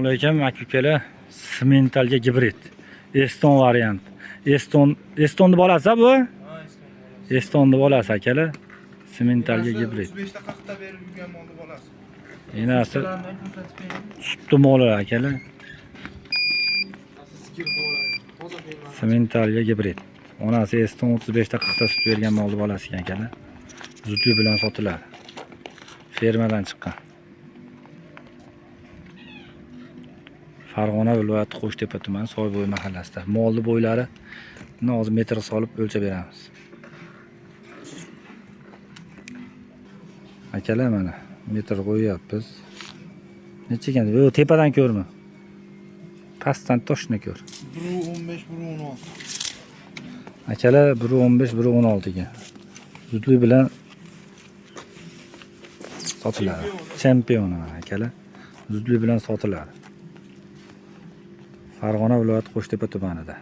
alaykum aka-ukalar. Simentalga gibrid. Eston variant. Estonni bolasi bu? Ha, Estonni bolasi akalar. Simentalga gibrid. 35 ta 40 ta berib yurgan molni bolasi. Enasi Ularni ko'rsatib bering. sutli moli akalar. Skir bo'ladi. Toza beradi. Simentalga gibrid. Onasi Eston 35 ta 40 ta sut bergan molni bolasi ekan akalar. Zudlik bilan sotiladi. Fermadan chiqqan. Farg'ona viloyati Qo'shtepa tumani Soybo'y mahallasida. Molni bo'ylari hozir metr solib o'lchab beramiz. Akalar mana metr qo'yyapmiz. Necha ekan? Yo, tepadan ko'rma. Pastdan toshni ko'r. 1.15, 1.16. Akalar 1.15, 1.16 ekan. Zudlik bilan sotiladi. Champion akalar. Zudlik bilan sotiladi. Farg'ona viloyati Qo'shtepa tumanida.